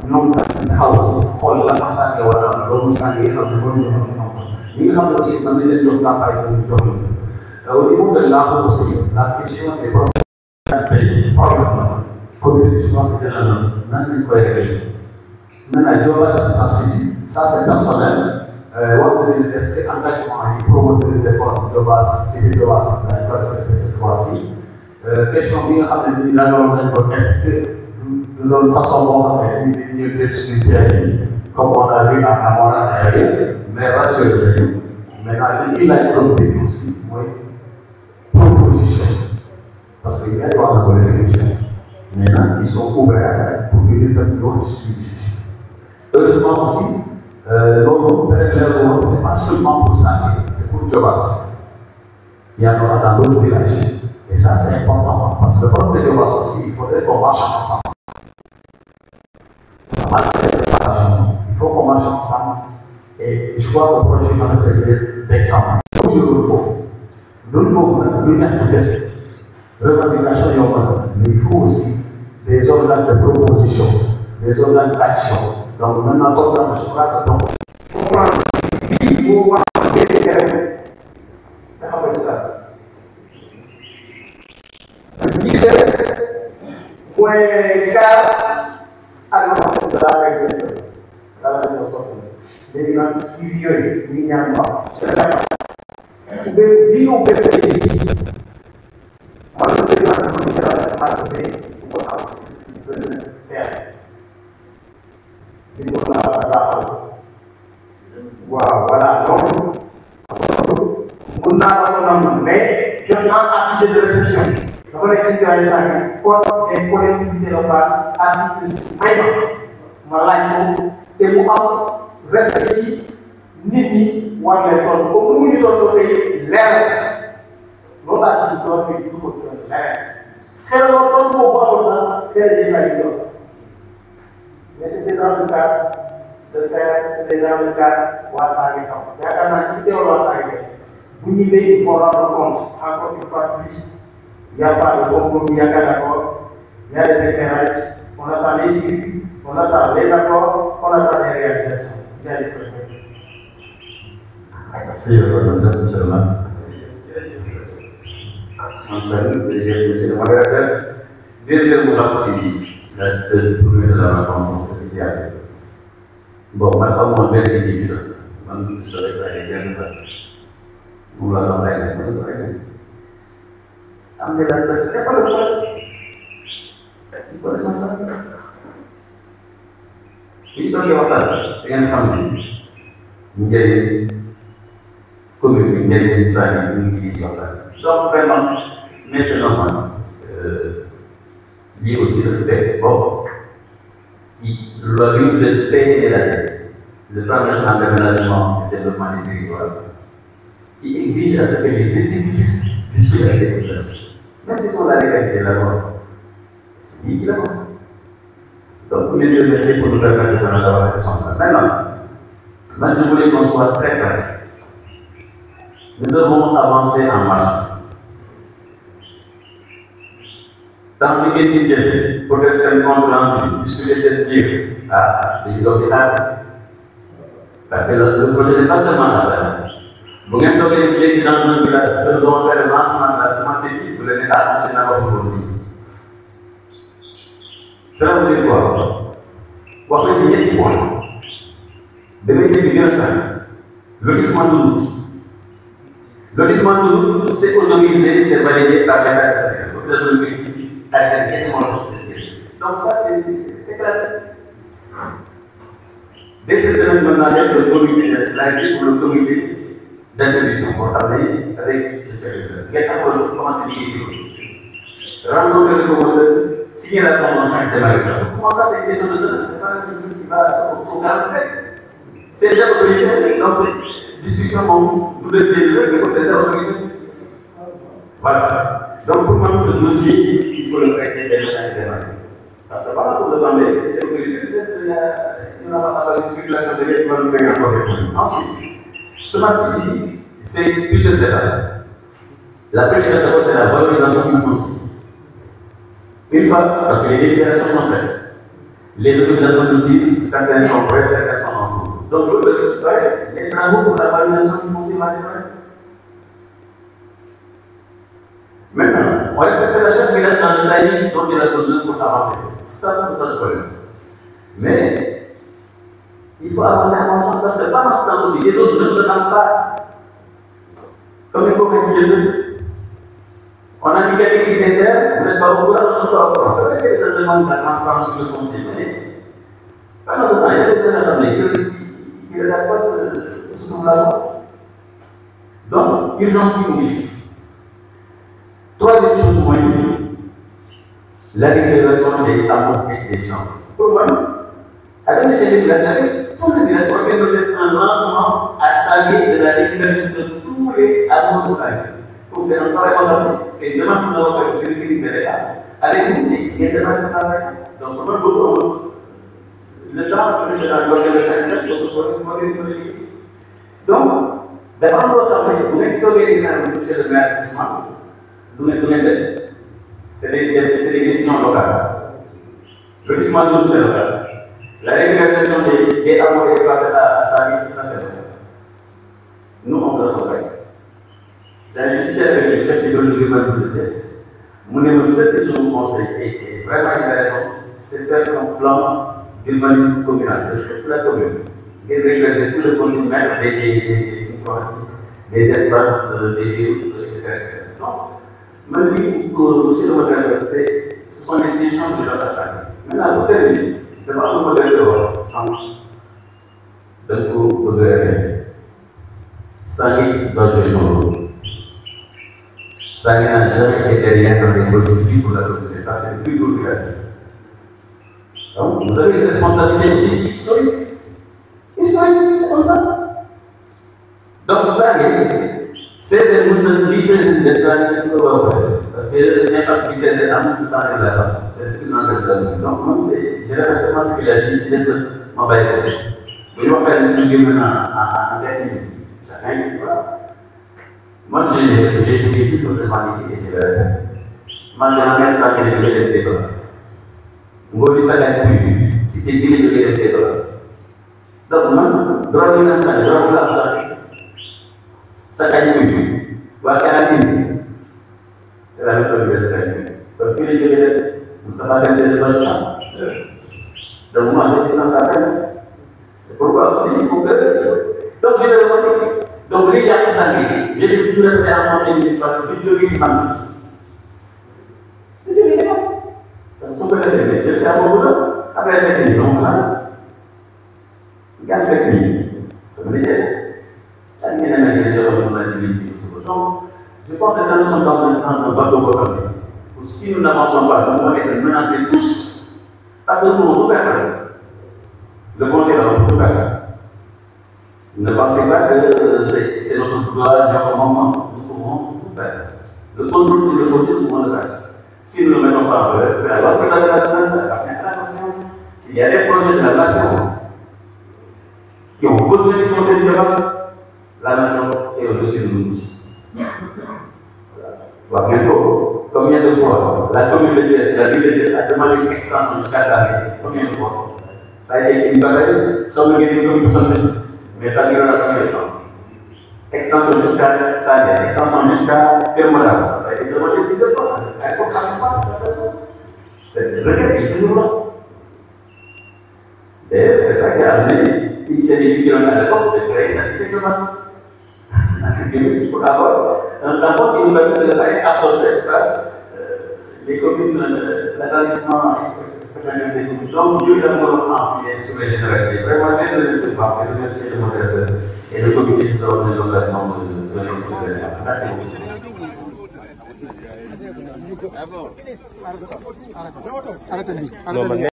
ñoom tamit taxaw si xool la façade nga war a am doomu saa yi nga xam ne mënuñu am ñoom ñi nga xam ne aussi mën nañ leen jox ndàmpaay fu ñu jox la au niveau de l'AFO aussi la question des problèmes communication bi gën a nan lañ koy réglé maintenant Diobass City ça c'est personnel wax dëgg est-ce que engagement yi promoteur des formes Diobass City Diobass dañ ko respecté cette fois-ci question bi nga xam ne nii la doon dañ ko est-ce que de loolu façon boo xam ne nii dañuy jël suñu terrain yi comme on a vu à Amora aérien mais rassuré nañu maintenant li ñuy laaj commune aussi mooy proposition parce que ñaari wax na ko les techniciens maintenant ils sont ouverts pour que ñu dem wax ci suñu système heureusement aussi loolu peut-être c'est pas seulement pour ça c'est pour Diobass il y en aura dans d'autres villages et ça c'est important parce que le problème de Diobass aussi il faudrait qu'on marche ensemble il faut qu'on marche ensemble et je crois que le projet va servir d'exemple. Nous revendication mais il faut aussi des organes de proposition, des organes d'action. Donc maintenant, comme je crois que donc léegi nag suivi yooyu ñu ñaan ma bi ñu bépp ci man la dëgg naa ko ñu jëlaat marque bi bu ko am si terre bi ko laaxal waaw voilà donc mun naa ko nangu mais jot naa accusé de réception dama nekk si gars yi sànq code et collectivité locale article may ma laaj ko te mu am respect ci nit ñi war leen toll comme nu mu ñu doon tey leer loolu laa si doon bi du ko doon leer xëy na loolu boobu amul sax PDG lay doon mais c'était dans le cadre de faire c'était dans le cadre waa Saare xam yaakaar naa ci teewul waa Saare bu ñu béy il faut rendre compte encore une fois plus il y a pas de bon comme yaakaar naa ko il y a des éclairages on attend les suivis on attend les accords on attend les réalisations. Merci, Madame M. le maire. Monsieur le modérateur, bienvenue dans la tournée de la rencontre officielle. Bon, maintenant, on va faire des études. Je savais que ça allait bien se passer. Nous l'avons fait. Amenez la presse, il n'y a pas de problème. Il faut les ensemble. Il faut que vous ayez un famille. Vous avez commune, vous avez une salle, vous avez une donc vraiment, mais c'est normal. Lui aussi le fait, bon, qui le but de paix et la tête, le plan national d'aménagement et de développement des territoires, qui exige à ce que les exécutifs puissent faire des populations. Même si on a l'égalité de la loi, c'est lui qui l'a fait. Donc, vous les remercier pour nous permettre d'avoir cette question-là. Maintenant, je voulais qu'on soit très clair. Nous devons avancer en marche. Dans l'égalité pour faire ce compte rendu, puisque les dire les locaux, parce que le projet n'est pas seulement ça. Vous avez dans un village, nous devons faire le lancement de la semence éthique pour l'État national aujourd'hui. Cela veut dire quoi? Pour que je dise point. De mettre les biens sains. Lotissement de route. Lotissement de route, c'est autorisé, c'est validé par l'État du Sénégal. Donc, là, je le donc, ça, c'est classique. Dès que c'est maintenant le comité, la pour le comité d'interdiction pour travailler avec le chef de l'État. Comment c'est lié? Rencontrer le commandeur, signer la convention avec les comment ça, c'est une question de ça? C'est pas un truc qui va au calme. C'est déjà autorisé, donc c'est discussion vous devez dire, mais comme c'est déjà autorisé. Voilà. Donc pour moi, ce dossier, il faut le traiter dès maintenant. Parce que voilà, vous demandez, c'est autorisé, peut-être qu'il y a la discussion de l'État qui va nous payer encore des points. Ensuite, ce matin-ci, c'est plusieurs étapes. La première étape, c'est la valorisation du foncier. Une fois, parce que les délibérations sont faites, Les autorisations nous disent certaines sont vraies, certaines sont en cours. Donc, le citoyen, les travaux pour la validation du foncier matériel. Maintenant, on respecte la chaque village dans le timing dont il a besoin pour avancer. C'est ça notre problème. Mais il faut avancer en marchant parce que pendant ce temps aussi, les autres ne nous attendent pas. Comme il faut calculer. On a dit quelques signataires, vous n'êtes pas au courant, nous sommes pas au courant. Ça veut dire que je demande la transparence sur le foncier. Mais pendant ce temps, il y a des gens qui ne regardent pas ce qu'on a. Donc, urgence qui modifie. Troisième chose moyenne, la régularisation des hameaux et des champs. Pour moi, avec les chefs de village, tous les villages organisent un lancement à Sagué de la régularisation de tous les hameaux de Sagué. Donc c'est un travail qu'on a fait, c'est une demande que nous avons faite au service de l'État. Avec vous, il y a des ce travail. Donc, comme beaucoup, le temps, le président de l'organisation, donc, soit donc, d'abord, notre travail, vous explorez les femmes, monsieur le maire, c'est des décisions locales. Le glissement de c'est local. La régularisation des hameaux et des parcelles à Sagué, ça c'est local. Nous, on doit travailler. J'ai discuté avec le chef de l'urbanisme de test. Mon seul que je vous conseille, et vraiment il a raison, c'est faire un plan d'urbanisme communal de toute la commune. Et régulariser tout le foncier, mettre des espaces, des routes, etc. Donc, me dit que monsieur le modèle, ce sont les solutions de la passage. Maintenant, pour terminer, devant le modèle de centre, d'un coup, de réalité. Sagué doit jouer son rôle. Sagué n'a jamais été rien dans les politiques pour la communauté, parce que c'est plus populaire. Donc, vous avez une responsabilité aussi historique. Historique, c'est comme ça. Donc, Sagué, c'est une licence de Sagué pour le faire. Parce que l'impact du CZ a beaucoup de temps là-bas. C'est le plus grand de la vie. Donc, moi, j'ai l'impression ce qu'il a dit, il laisse ma baille. Mais je vais faire des études maintenant en 4 minutes. Chacun ici, voilà. Moi, j'ai tout autrement dit que je vais faire. Moi, je vais faire ça, je vais faire ça. Je vais faire ça, si tu dis que je vais faire ça. Donc, moi, droit de l'ensemble, droit de l'ensemble. Ça gagne plus. Voilà, c'est la méthode de l'Espagne. Donc, il est que Moustapha Sensei de Bajra. Donc, moi, j'ai dit ça faire. Pourquoi aussi pour que. Donc, je vais remonter. Donc, les gens qui s'en je vais toujours répéter en conseil municipal, du deux qui m'ont dit. Parce que ce que je le sais à beaucoup d'autres. Après 5 000, ils sont besoin. Regarde 5 000. Ça veut dire. Donc, je pense que nous sommes dans un bateau comme si nous n'avançons pas, nous allons être menacés tous. Parce que nous pouvons tout perdre. Le foncier va tout perdre. Ne pensez pas que c'est notre pouvoir, notre moment. Nous pouvons tout perdre. Le contrôle sur le foncier, nous pouvons le perdre. Si nous ne le mettons pas en valeur, c'est la loi sur la nationale, ça appartient à la nation. S'il y a des projets de la nation qui ont besoin du foncier de base, la nation est au-dessus de nous tous. Voilà. Bientôt, combien de fois la commune de Thiès, la ville de Thiès a demandé une extension jusqu'à Sagué? Combien de fois? Ça a été une bataille, sans me dire que mais ça durera combien de temps? Extension jusqu'à Sagué, extension jusqu'à Termola, ça a été demandé plusieurs fois. À l'époque, la fois, c'est requête qui est toujours là. D'ailleurs, c'est ça qui a amené, il s'est dit à l'époque de créer la cité de masse. C'est pour avoir un rapport qui nous permet de ne pas être absorbé par les communes, l'établissement spécial des communes. Donc, Dieu l'a enfilé sur les généralités. Vraiment, je ne remercie pas, je remercie le modérateur et le comité de l'organisation de notre secrétaire. Merci beaucoup.